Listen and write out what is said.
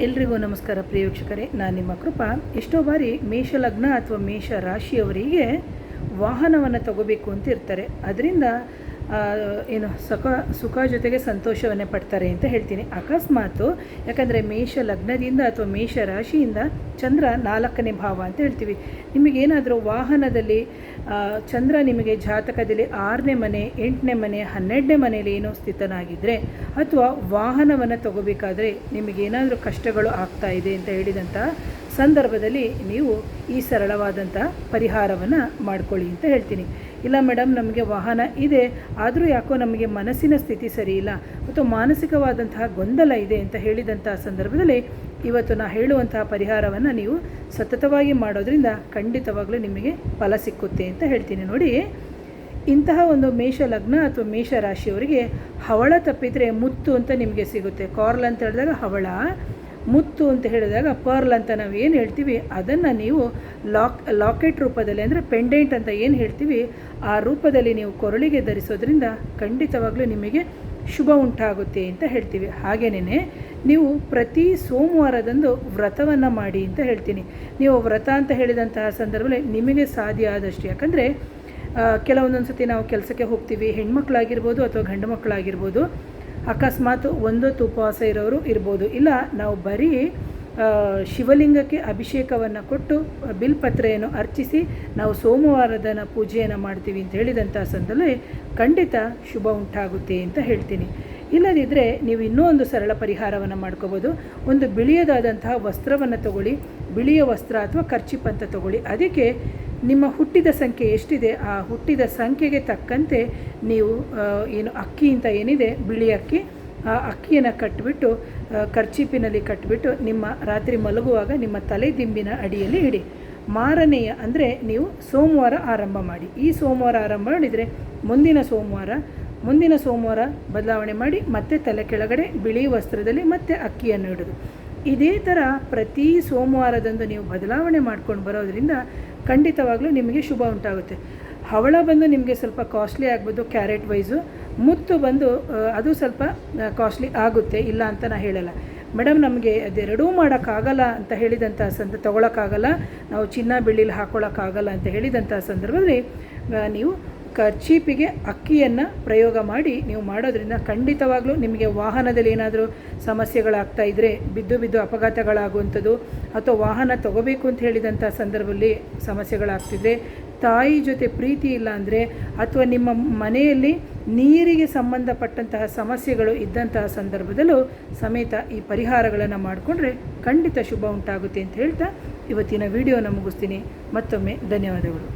ಎಲ್ರಿಗೂ ನಮಸ್ಕಾರ ಪ್ರಿಯ ವೀಕ್ಷಕರೇ, ನಾನು ನಿಮ್ಮ ಕೃಪಾ. ಎಷ್ಟೋ ಬಾರಿ ಮೇಷ ಲಗ್ನ ಅಥವಾ ಮೇಷ ರಾಶಿಯವರಿಗೆ ವಾಹನವನ್ನು ತಗೋಬೇಕು ಅಂತ ಇರ್ತಾರೆ. ಅದರಿಂದ ಸುಖ ಜೊತೆಗೆ ಸಂತೋಷವನ್ನೇ ಪಡ್ತಾರೆ ಅಂತ ಹೇಳ್ತೀನಿ. ಅಕಸ್ಮಾತು ಯಾಕಂದರೆ ಮೇಷ ಲಗ್ನದಿಂದ ಅಥವಾ ಮೇಷ ರಾಶಿಯಿಂದ ಚಂದ್ರ 4ನೇ ಭಾವ ಅಂತ ಹೇಳ್ತೀವಿ. ನಿಮಗೇನಾದರೂ ವಾಹನದಲ್ಲಿ ಚಂದ್ರ ನಿಮಗೆ ಜಾತಕದಲ್ಲಿ 6ನೇ ಮನೆ, 8ನೇ ಮನೆ, 12ನೇ ಮನೆಯಲ್ಲಿ ಏನೋ ಸ್ಥಿತನಾಗಿದ್ದರೆ ಅಥವಾ ವಾಹನವನ್ನು ತಗೋಬೇಕಾದ್ರೆ ನಿಮಗೇನಾದರೂ ಕಷ್ಟಗಳು ಆಗ್ತಾ ಇದೆ ಅಂತ ಹೇಳಿದಂಥ ಸಂದರ್ಭದಲ್ಲಿ ನೀವು ಈ ಸರಳವಾದಂಥ ಪರಿಹಾರವನ್ನು ಮಾಡ್ಕೊಳ್ಳಿ ಅಂತ ಹೇಳ್ತೀನಿ. ಇಲ್ಲ ಮೇಡಮ್, ನಮಗೆ ವಾಹನ ಇದೆ, ಆದರೂ ಯಾಕೋ ನಮಗೆ ಮನಸ್ಸಿನ ಸ್ಥಿತಿ ಸರಿ ಇಲ್ಲ ಮತ್ತು ಮಾನಸಿಕವಾದಂತಹ ಗೊಂದಲ ಇದೆ ಅಂತ ಹೇಳಿದಂಥ ಸಂದರ್ಭದಲ್ಲಿ ಇವತ್ತು ನಾನು ಹೇಳುವಂತಹ ಪರಿಹಾರವನ್ನು ನೀವು ಸತತವಾಗಿ ಮಾಡೋದ್ರಿಂದ ಖಂಡಿತವಾಗಲೂ ನಿಮಗೆ ಫಲ ಸಿಕ್ಕುತ್ತೆ ಅಂತ ಹೇಳ್ತೀನಿ. ನೋಡಿ, ಇಂತಹ ಒಂದು ಮೇಷ ಲಗ್ನ ಅಥವಾ ಮೇಷ ರಾಶಿಯವರಿಗೆ ಹವಳ ತಪ್ಪಿದರೆ ಮುತ್ತು ಅಂತ ನಿಮಗೆ ಸಿಗುತ್ತೆ. ಕಾರ್ಲ್ ಅಂತ ಹೇಳಿದಾಗ ಹವಳ, ಮುತ್ತು ಅಂತ ಹೇಳಿದಾಗ ಪರ್ಲ್ ಅಂತ ನಾವು ಏನು ಹೇಳ್ತೀವಿ ಅದನ್ನು ನೀವು ಲಾಕೆಟ್ ರೂಪದಲ್ಲಿ ಅಂದರೆ ಪೆಂಡೆಂಟ್ ಅಂತ ಏನು ಹೇಳ್ತೀವಿ ಆ ರೂಪದಲ್ಲಿ ನೀವು ಕೊರಳಿಗೆ ಧರಿಸೋದ್ರಿಂದ ಖಂಡಿತವಾಗ್ಲೂ ನಿಮಗೆ ಶುಭ ಉಂಟಾಗುತ್ತೆ ಅಂತ ಹೇಳ್ತೀವಿ. ಹಾಗೇನೇ ನೀವು ಪ್ರತಿ ಸೋಮವಾರದಂದು ವ್ರತವನ್ನು ಮಾಡಿ ಅಂತ ಹೇಳ್ತೀನಿ. ನೀವು ವ್ರತ ಅಂತ ಹೇಳಿದಂತಹ ಸಂದರ್ಭದಲ್ಲಿ ನಿಮಗೆ ಸಾಧ್ಯ ಆದಷ್ಟು, ಯಾಕಂದರೆ ಕೆಲವೊಂದೊಂದು ಸತಿ ನಾವು ಕೆಲಸಕ್ಕೆ ಹೋಗ್ತೀವಿ, ಹೆಣ್ಮಕ್ಳಾಗಿರ್ಬೋದು ಅಥವಾ ಗಂಡು ಮಕ್ಕಳಾಗಿರ್ಬೋದು, ಅಕಸ್ಮಾತ್ ಒಂದೊತ್ತು ಉಪವಾಸ ಇರೋರು ಇರ್ಬೋದು. ಇಲ್ಲ ನಾವು ಬರೀ ಶಿವಲಿಂಗಕ್ಕೆ ಅಭಿಷೇಕವನ್ನು ಕೊಟ್ಟು ಬಿಲ್ಪತ್ರೆಯನ್ನು ಅರ್ಚಿಸಿ ನಾವು ಸೋಮವಾರದ ಪೂಜೆಯನ್ನು ಮಾಡ್ತೀವಿ ಅಂತ ಹೇಳಿದಂಥ ಸಂದರ್ಭದಲ್ಲಿ ಖಂಡಿತ ಶುಭ ಉಂಟಾಗುತ್ತೆ ಅಂತ ಹೇಳ್ತೀನಿ. ಇಲ್ಲದಿದ್ದರೆ ನೀವು ಇನ್ನೂ ಒಂದು ಸರಳ ಪರಿಹಾರವನ್ನು ಮಾಡ್ಕೋಬೋದು. ಒಂದು ಬಿಳಿಯದಾದಂತಹ ವಸ್ತ್ರವನ್ನು ತಗೊಳ್ಳಿ, ಬಿಳಿಯ ವಸ್ತ್ರ ಅಥವಾ ಕರ್ಚಿಪ್ ಅಂತ ತಗೊಳ್ಳಿ. ಅದಕ್ಕೆ ನಿಮ್ಮ ಹುಟ್ಟಿದ ಸಂಖ್ಯೆ ಎಷ್ಟಿದೆ ಆ ಹುಟ್ಟಿದ ಸಂಖ್ಯೆಗೆ ತಕ್ಕಂತೆ ನೀವು ಅಕ್ಕಿ ಅಂತ ಏನಿದೆ ಬಿಳಿ ಅಕ್ಕಿ, ಆ ಅಕ್ಕಿಯನ್ನು ಕಟ್ಟಿಬಿಟ್ಟು ಕರ್ಚೀಪಿನಲ್ಲಿ ಕಟ್ಟಿಬಿಟ್ಟು ನಿಮ್ಮ ರಾತ್ರಿ ಮಲಗುವಾಗ ನಿಮ್ಮ ತಲೆ ದಿಂಬಿನ ಅಡಿಯಲ್ಲಿ ಇಡಿ. ಮಾರನೆಯ ಅಂದರೆ ನೀವು ಸೋಮವಾರ ಆರಂಭ ಮಾಡಿ. ಈ ಸೋಮವಾರ ಆರಂಭ ಮಾಡಿದರೆ ಮುಂದಿನ ಸೋಮವಾರ ಬದಲಾವಣೆ ಮಾಡಿ ಮತ್ತೆ ತಲೆ ಕೆಳಗಡೆ ಬಿಳಿ ವಸ್ತ್ರದಲ್ಲಿ ಮತ್ತೆ ಅಕ್ಕಿಯನ್ನು ಇಡೋದು. ಇದೇ ಥರ ಪ್ರತಿ ಸೋಮವಾರದಂದು ನೀವು ಬದಲಾವಣೆ ಮಾಡ್ಕೊಂಡು ಬರೋದರಿಂದ ಖಂಡಿತವಾಗ್ಲೂ ನಿಮಗೆ ಶುಭ ಉಂಟಾಗುತ್ತೆ. ಹವಳ ಬಂದು ನಿಮಗೆ ಸ್ವಲ್ಪ ಕಾಸ್ಟ್ಲಿ ಆಗ್ಬೋದು ಕ್ಯಾರೆಟ್ ವೈಸು, ಮುತ್ತು ಬಂದು ಅದು ಸ್ವಲ್ಪ ಕಾಸ್ಟ್ಲಿ ಆಗುತ್ತೆ, ಇಲ್ಲ ಅಂತ ನಾನು ಹೇಳಲ್ಲ. ಮೇಡಮ್, ನಮಗೆ ಅದೆರಡೂ ಮಾಡೋಕ್ಕಾಗಲ್ಲ ಅಂತ ಹೇಳಿದಂಥ ತೊಗೊಳಕ್ಕಾಗಲ್ಲ, ನಾವು ಚಿನ್ನ ಬೆಳ್ಳಿಲಿ ಹಾಕ್ಕೊಳ್ಳೋಕ್ಕಾಗಲ್ಲ ಅಂತ ಹೇಳಿದಂಥ ಸಂದರ್ಭದಲ್ಲಿ ನೀವು ಕರ್ಚೀಪಿಗೆ ಅಕ್ಕಿಯನ್ನು ಪ್ರಯೋಗ ಮಾಡಿ ನೀವು ಮಾಡೋದ್ರಿಂದ ಖಂಡಿತವಾಗ್ಲೂ ನಿಮಗೆ ವಾಹನದಲ್ಲಿ ಏನಾದರೂ ಸಮಸ್ಯೆಗಳಾಗ್ತಾ ಇದ್ದರೆ, ಬಿದ್ದು ಅಪಘಾತಗಳಾಗುವಂಥದ್ದು ಅಥವಾ ವಾಹನ ತಗೋಬೇಕು ಅಂತ ಹೇಳಿದಂಥ ಸಂದರ್ಭದಲ್ಲಿ ಸಮಸ್ಯೆಗಳಾಗ್ತಿದ್ರೆ, ತಾಯಿ ಜೊತೆ ಪ್ರೀತಿ ಇಲ್ಲ ಅಂದರೆ ಅಥವಾ ನಿಮ್ಮ ಮನೆಯಲ್ಲಿ ನೀರಿಗೆ ಸಂಬಂಧಪಟ್ಟಂತಹ ಸಮಸ್ಯೆಗಳು ಇದ್ದಂತಹ ಸಂದರ್ಭದಲ್ಲೂ ಸಮೇತ ಈ ಪರಿಹಾರಗಳನ್ನು ಮಾಡಿಕೊಂಡ್ರೆ ಖಂಡಿತ ಶುಭ ಉಂಟಾಗುತ್ತೆ ಅಂತ ಹೇಳ್ತಾ ಇವತ್ತಿನ ವಿಡಿಯೋನ ಮುಗಿಸ್ತೀನಿ. ಮತ್ತೊಮ್ಮೆ ಧನ್ಯವಾದಗಳು.